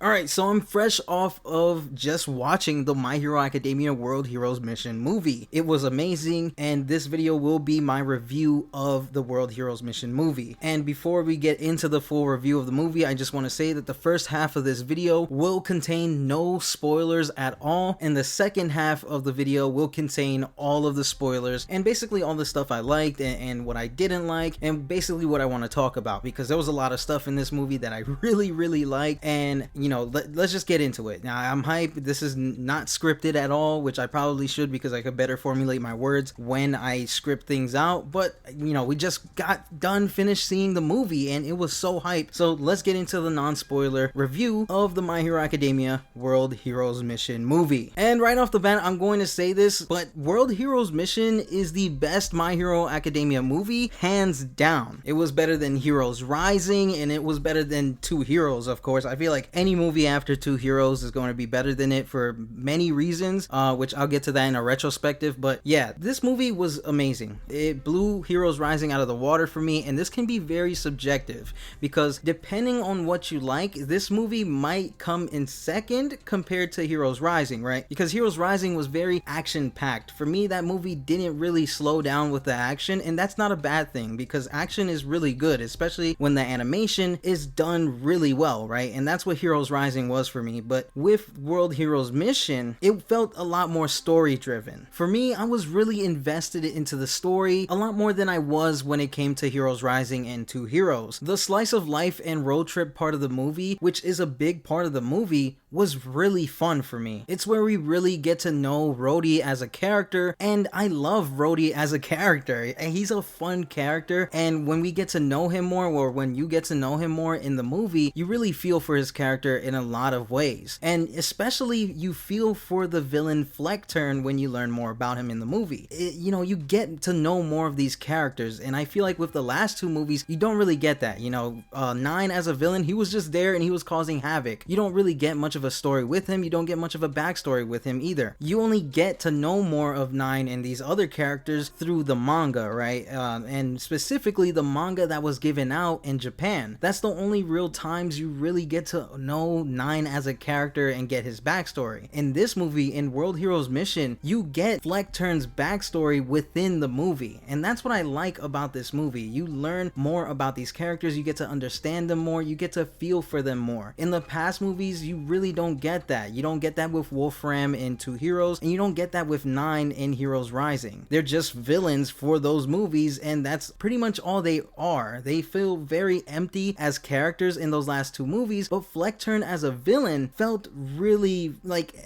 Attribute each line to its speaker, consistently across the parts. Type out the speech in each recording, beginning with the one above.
Speaker 1: Alright, so I'm fresh off of just watching the My Hero Academia World Heroes Mission movie. It was amazing, and this video will be my review of the World Heroes Mission movie. And before we get into the full review of the movie, I just want to say that the first half of this video will contain no spoilers at all, and the second half of the video will contain all of the spoilers, and basically all the stuff I liked and what I didn't like, and basically what I want to talk about, because there was a lot of stuff in this movie that I really liked, and let's just get into it. Now, I'm hyped. This is not scripted at all, which I probably should because I could better formulate my words when I script things out. But, we just got done finished seeing the movie and it was so hyped. So let's get into the non-spoiler review of the My Hero Academia World Heroes Mission movie. And right off the bat, I'm going to say this, but World Heroes Mission is the best My Hero Academia movie, hands down. It was better than Heroes Rising, and it was better than Two Heroes, of course. I feel like any movie after Two Heroes is going to be better than it for many reasons, which I'll get to that in a retrospective. But yeah, this movie was amazing. It blew Heroes Rising out of the water for me, and this can be very subjective because depending on what you like, this movie might come in second compared to Heroes Rising, right? Because Heroes Rising was very action-packed. For me, that movie didn't really slow down with the action, and that's not a bad thing because action is really good, especially when the animation is done really well, right? And that's what Heroes Rising was for me. But with World Heroes Mission, it felt a lot more story driven. For me, I was really invested into the story a lot more than I was when it came to Heroes Rising and Two Heroes. The slice of life and road trip part of the movie, which is a big part of the movie, was really fun for me. It's where we really get to know Rhodey as a character, and I love Rhodey as a character. He's a fun character, and when we get to know him more, or when you get to know him more in the movie, you really feel for his character in a lot of ways. And especially you feel for the villain Fleckturn when you learn more about him in the movie. You get to know more of these characters, and I feel like with the last two movies, you don't really get that. Nine as a villain, he was just there and he was causing havoc. You don't really get much of a story with him. You don't get much of a backstory with him either. You only get to know more of Nine and these other characters through the manga, right? And specifically the manga that was given out in Japan. That's the only real times you really get to know Nine as a character and get his backstory. In this movie, in World Heroes Mission, you get Fleckturn's backstory within the movie, and that's what I like about this movie. You learn more about these characters, you get to understand them more, you get to feel for them more. In the past movies, you really don't get that. You don't get that with Wolfram in Two Heroes, and you don't get that with Nine in Heroes Rising. They're just villains for those movies, and that's pretty much all they are. They feel very empty as characters in those last two movies, but Fleckturn as a villain felt really,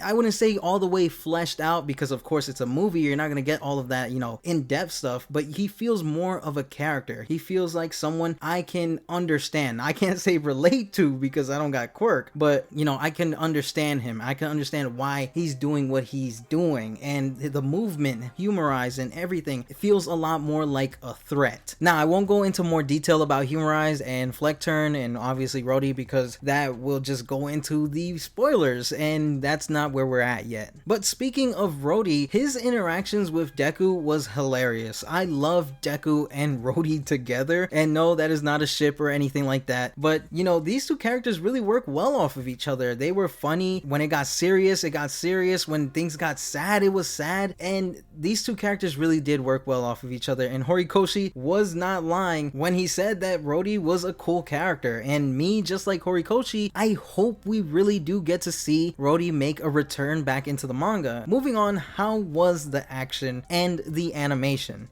Speaker 1: I wouldn't say all the way fleshed out, because of course it's a movie, you're not gonna get all of that, in-depth stuff, but he feels more of a character. He feels like someone I can understand. I can't say relate to because I don't got quirk, but I can understand him. I can understand why he's doing what he's doing, and the movement, Humorize and everything, it feels a lot more like a threat. Now, I won't go into more detail about Humorize and Fleckturn and obviously Rhodey because that will just go into the spoilers, and that's not where we're at yet. But speaking of Rhodey, his interactions with Deku was hilarious. I love Deku and Rhodey together, and no, that is not a ship or anything like that, but these two characters really work well off of each other. They were funny. When it got serious, it got serious. When things got sad, it was sad, and these two characters really did work well off of each other, and Horikoshi was not lying when he said that Rhodey was a cool character. And me, just like Horikoshi, I hope we really do get to see Rhodey make a return back into the manga. Moving on, how was the action and the animation?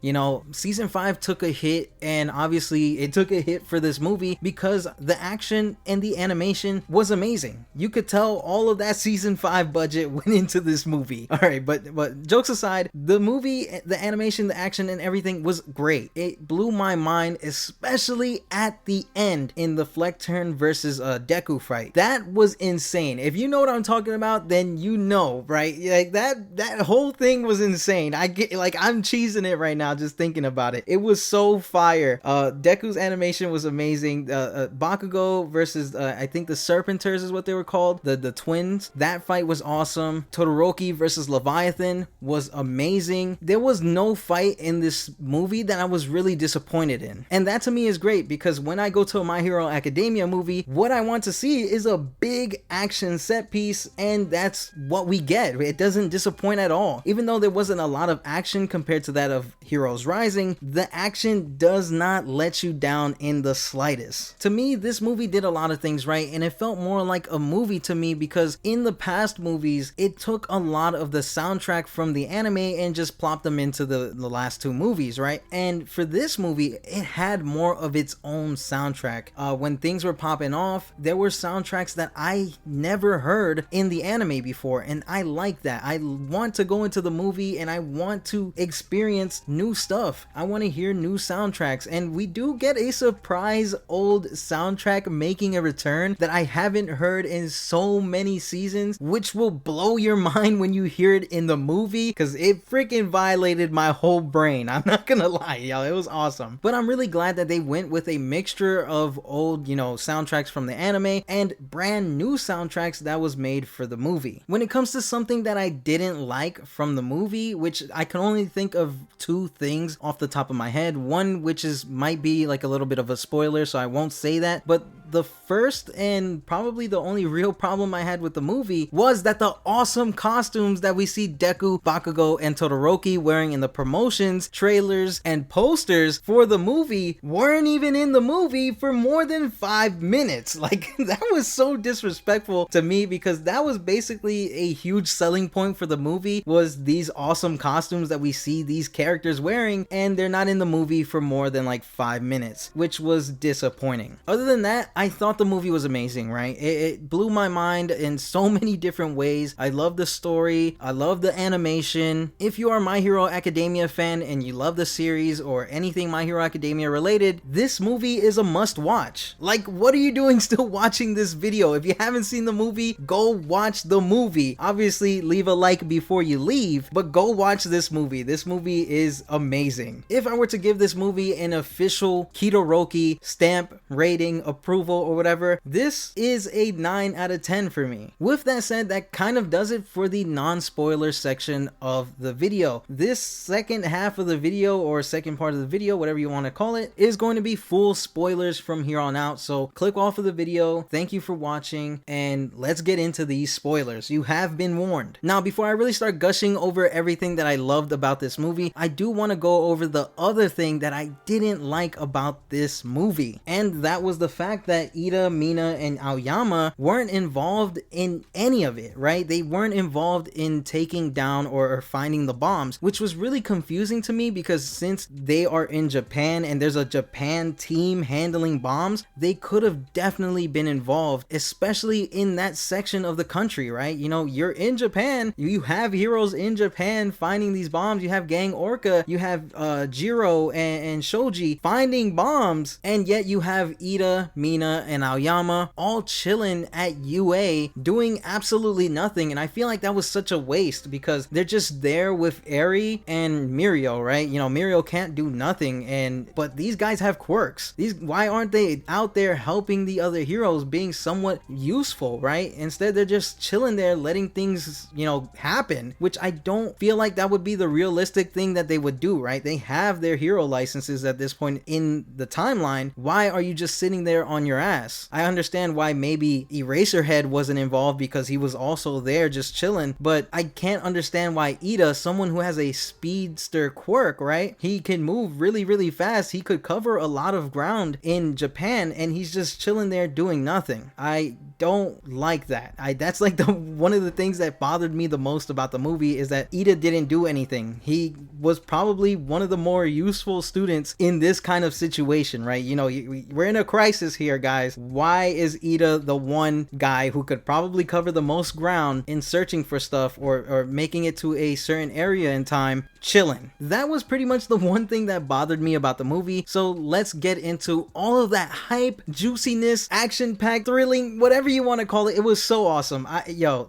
Speaker 1: Season 5 took a hit, and obviously it took a hit for this movie because the action and the animation was amazing. You could tell all of that season 5 budget went into this movie. Alright, but jokes aside, the movie, the animation, the action, and everything was great. It blew my mind, especially at the end in the Fleckturn versus Deku fight. That was insane. If you know what I'm talking about, then you know, right? Like that whole thing was insane. I'm cheesing it right now just thinking about it. It was so fire. Deku's animation was amazing. Bakugo versus I think the Serpenters is what they were called, the twins. That fight was awesome. Todoroki versus Leviathan was amazing. There was no fight in this movie that I was really disappointed in, and that to me is great because when I go to a My Hero Academia movie, what I want to see is a big action set piece, and that's what we get. It doesn't disappoint at all. Even though there wasn't a lot of action compared to that of Heroes Rising, the action does not let you down in the slightest. To me, this movie did a lot of things right, and it felt more like a movie to me, because in the past movies, it took a lot of the soundtrack from the anime and just plopped them into the last two movies, right? And for this movie, it had more of its own soundtrack. When things were popping off, there were soundtracks that I never heard in the anime before, and I like that. I want to go into the movie and I want to experience new stuff. I want to hear new soundtracks, and we do get a surprise old soundtrack making a return that I haven't heard in so many seasons, which will blow your mind when you hear it in the movie, because it freaking violated my whole brain. I'm not gonna lie, y'all, it was awesome. But I'm really glad that they went with a mixture of old, soundtracks from the anime and brand new soundtracks that was made for the movie. When it comes to something that I didn't like from the movie, which I can only think of two things off the top of my head, one which might be like a little bit of a spoiler, so I won't say that, but the first and probably the only real problem I had with the movie was that the awesome costumes that we see Deku, Bakugo, and Todoroki wearing in the promotions, trailers, and posters for the movie weren't even in the movie for more than 5 minutes. Like, that was so disrespectful to me, because that was basically a huge selling point for the movie, was these awesome costumes that we see these characters wearing, and they're not in the movie for more than like 5 minutes, which was disappointing. Other than that, I thought the movie was amazing, right? It blew my mind in so many different ways. I love the story. I love the animation. If you are My Hero Academia fan and you love the series or anything My Hero Academia related, this movie is a must watch. Like, what are you doing still watching this video? If you haven't seen the movie, go watch the movie. Obviously, leave a like before you leave, but go watch this movie. This movie is amazing. If I were to give this movie an official Kitoroki stamp rating approval or whatever, this is a 9 out of 10 for me. With that said, that kind of does it for the non-spoiler section of the video. This second half of the video, or second part of the video, whatever you want to call it, is going to be full spoilers from here on out, so click off of the video. Thank you for watching, and let's get into these spoilers. You have been warned. Now, before I really start gushing over everything that I loved about this movie, I do want to go over the other thing that I didn't like about this movie, and that was the fact that Ida, Mina, and Aoyama weren't involved in any of it, right? They weren't involved in taking down or finding the bombs, which was really confusing to me, because since they are in Japan and there's a Japan team handling bombs, they could have definitely been involved, especially in that section of the country, right? You're in Japan, you have heroes in Japan finding these bombs, you have Gang Orca, you have Jiro and Shoji finding bombs, and yet you have Ida, Mina, and Aoyama all chilling at UA doing absolutely nothing. And I feel like that was such a waste, because they're just there with Eri and Mirio, right? Mirio can't do nothing, but these guys have quirks. Why aren't they out there helping the other heroes, being somewhat useful, right? Instead, they're just chilling there letting things happen, which I don't feel like that would be the realistic thing that they would do, right? They have their hero licenses at this point in the timeline. Why are you just sitting there on your ass? I understand why maybe Eraserhead wasn't involved, because he was also there just chilling, but I can't understand why Ida, someone who has a speedster quirk, right? He can move really, really fast. He could cover a lot of ground in Japan, and he's just chilling there doing nothing. I don't like that. That's like one of the things that bothered me the most about the movie, is that Ida didn't do anything. He was probably one of the more useful students in this kind of situation, right? We're in a crisis here, guys. Why is Ida the one guy who could probably cover the most ground in searching for stuff or making it to a certain area in time, chilling? That was pretty much the one thing that bothered me about the movie. So let's get into all of that hype, juiciness, action-packed, thrilling, whatever you want to call it. It was so awesome.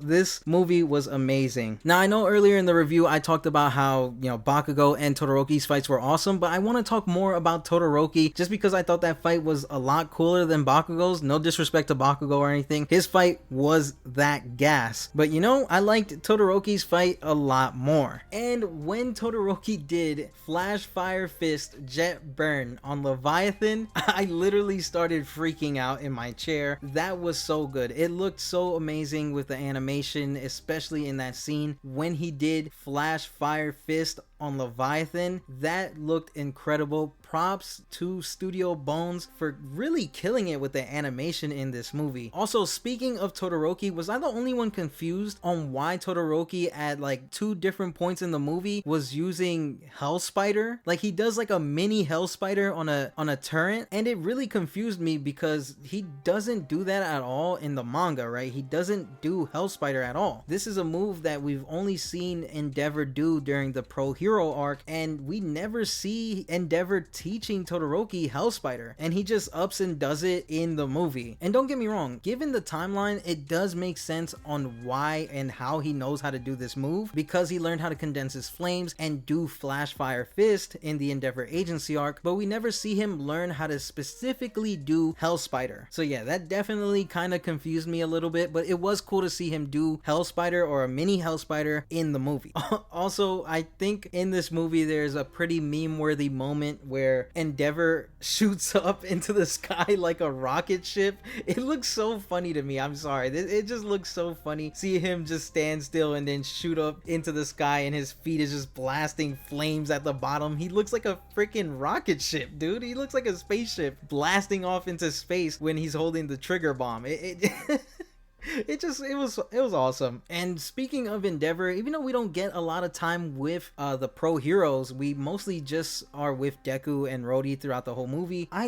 Speaker 1: This movie was amazing. Now, I know earlier in the review I talked about how, Bakugo and Todoroki's fights were awesome, but I want to talk more about Todoroki, just because I thought that fight was a lot cooler than than Bakugo's. No disrespect to Bakugo or anything. His fight was that gas. But you know, I liked Todoroki's fight a lot more. And when Todoroki did Flash Fire Fist Jet Burn on Leviathan, I literally started freaking out in my chair. That was so good. It looked so amazing with the animation, especially in that scene when he did Flash Fire Fist on Leviathan. That looked incredible. Props to Studio Bones for really killing it with the animation in this movie. Also, speaking of Todoroki, was I the only one confused on why Todoroki at like 2 different points in the movie was using Hell Spider? Like, he does like a mini Hell Spider on a turret, and it really confused me because he doesn't do that at all in the manga, right? He doesn't do Hell Spider at all. This is a move that we've only seen Endeavor do during the Pro Hero arc, and we never see Endeavor teaching Todoroki Hell Spider, and he just ups and does it in the movie. And don't get me wrong, given the timeline, it does make sense on why and how he knows how to do this move, because he learned how to condense his flames and do Flash Fire Fist in the Endeavor Agency arc, but we never see him learn how to specifically do Hell Spider. So yeah, that definitely kind of confused me a little bit, but it was cool to see him do Hell Spider or a mini Hell Spider in the movie. Also, I think in this movie there's a pretty meme-worthy moment where Endeavor shoots up into the sky like a rocket ship. It looks so funny to me. I'm sorry. It just looks so funny. See him just stand still and then shoot up into the sky, and his feet is just blasting flames at the bottom. He looks like a freaking rocket ship, dude. He looks like a spaceship blasting off into space when he's holding the trigger bomb. It was awesome. And speaking of Endeavor, even though we don't get a lot of time with the pro heroes, we mostly just are with Deku and Rhodey throughout the whole movie. I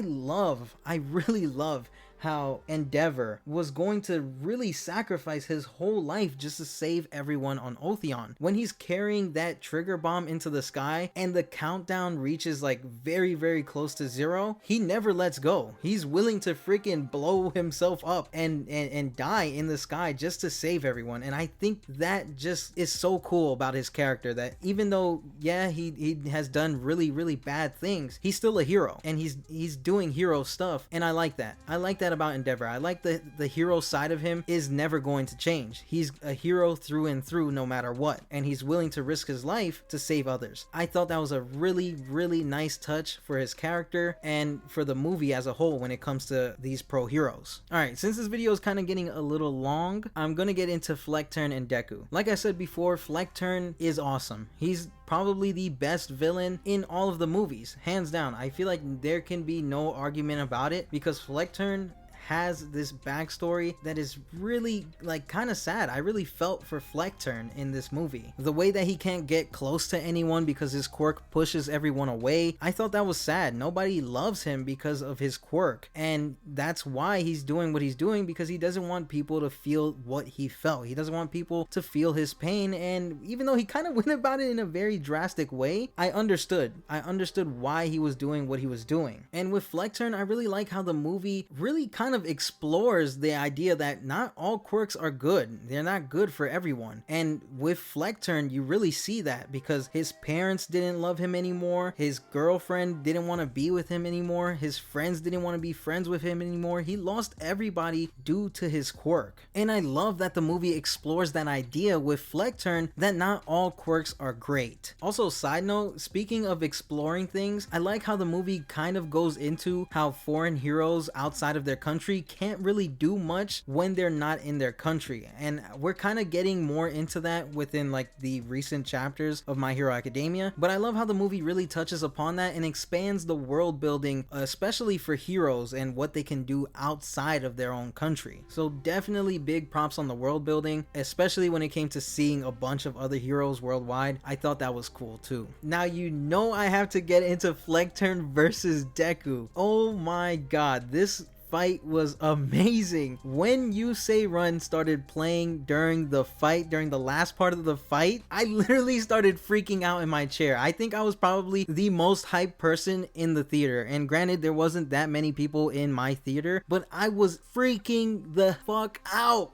Speaker 1: really love how Endeavor was going to really sacrifice his whole life just to save everyone on Otheon. When he's carrying that trigger bomb into the sky and the countdown reaches like very, very close to 0, he never lets go. He's willing to freaking blow himself up and die in the sky just to save everyone. And I think that just is so cool about his character, that even though, yeah, he has done really, really bad things, he's still a hero, and he's doing hero stuff. And I like that. I like that about Endeavor. I like the hero side of him is never going to change. He's a hero through and through no matter what, and he's willing to risk his life to save others. I thought that was a really, really nice touch for his character and for the movie as a whole when it comes to these pro heroes. Alright, since this video is kind of getting a little long, I'm gonna get into Fleckturn and Deku. Like I said before, Fleckturn is awesome. He's probably the best villain in all of the movies, hands down. I feel like there can be no argument about it, because Fleckturn has this backstory that is really like kind of sad. I really felt for Fleckturn in this movie. The way that he can't get close to anyone because his quirk pushes everyone away, I thought that was sad. Nobody loves him because of his quirk, and that's why he's doing what he's doing, because he doesn't want people to feel what he felt. He doesn't want people to feel his pain, and even though he kind of went about it in a very drastic way, I understood why he was doing what he was doing. And with Fleckturn, I really like how the movie really kind of explores the idea that not all quirks are good. They're not good for everyone. And with Fleckturn, you really see that, because his parents didn't love him anymore, his girlfriend didn't want to be with him anymore, his friends didn't want to be friends with him anymore. He lost everybody due to his quirk. And I love that the movie explores that idea with Fleckturn, that not all quirks are great. Also, side note, speaking of exploring things, I like how the movie kind of goes into how foreign heroes outside of their country can't really do much when they're not in their country, and we're kind of getting more into that within like the recent chapters of My Hero Academia. But I love how the movie really touches upon that and expands the world building, especially for heroes and what they can do outside of their own country. So definitely big props on the world building, especially when it came to seeing a bunch of other heroes worldwide. I thought that was cool too. Now, you know, I have to get into Fleckturn versus Deku. Oh my god, this fight was amazing. When You Say Run started playing during the fight, during the last part of the fight, I literally started freaking out in my chair. I think I was probably the most hyped person in the theater, and granted, there wasn't that many people in my theater, but I was freaking the fuck out.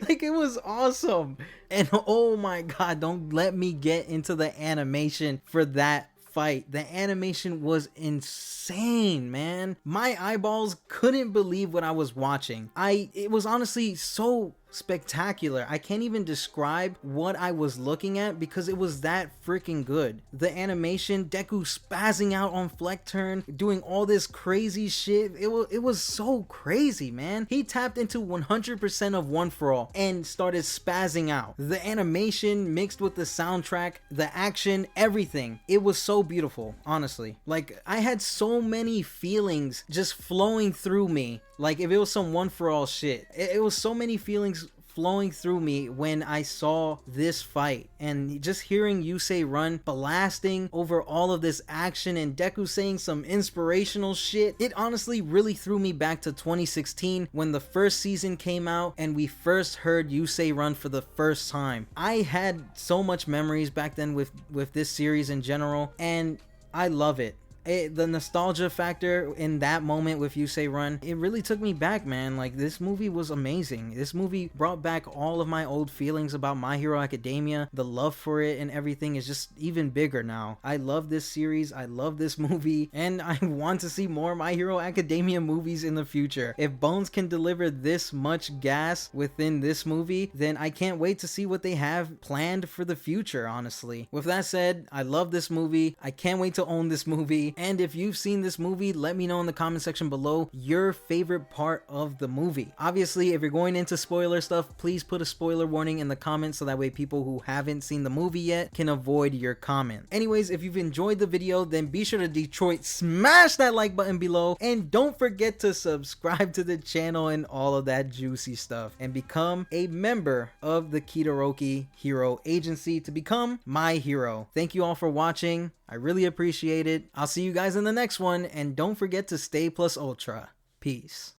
Speaker 1: Like, it was awesome. And oh my god, don't let me get into the animation for that fight. The animation was insane, man. My eyeballs couldn't believe what I was watching. It was honestly so spectacular. I can't even describe what I was looking at because it was that freaking good. The animation, Deku spazzing out on Fleck turn, doing all this crazy shit. It was so crazy, man. He tapped into 100% of One For All and started spazzing out. The animation mixed with the soundtrack, the action, everything. It was so beautiful, honestly. Like, I had so many feelings just flowing through me. Like, if it was some One For All shit. It was so many feelings flowing through me when I saw this fight, and just hearing Yusei run blasting over all of this action and Deku saying some inspirational shit. It honestly really threw me back to 2016 when the first season came out and we first heard Yusei run for the first time. I had so much memories back then with this series in general, and I love it. The nostalgia factor in that moment with Yusei Run, it really took me back, man. Like, this movie was amazing. This movie brought back all of my old feelings about My Hero Academia. The love for it and everything is just even bigger now. I love this series, I love this movie, and I want to see more My Hero Academia movies in the future. If Bones can deliver this much gas within this movie, then I can't wait to see what they have planned for the future, honestly. With that said, I love this movie. I can't wait to own this movie. And if you've seen this movie, let me know in the comment section below your favorite part of the movie. Obviously, if you're going into spoiler stuff, please put a spoiler warning in the comments so that way people who haven't seen the movie yet can avoid your comment. Anyways, if you've enjoyed the video, then be sure to Detroit smash that like button below, and don't forget to subscribe to the channel and all of that juicy stuff, and become a member of the Kitoroki Hero Agency to become my hero. Thank you all for watching. I really appreciate it. I'll see you guys in the next one, and don't forget to stay plus ultra. Peace.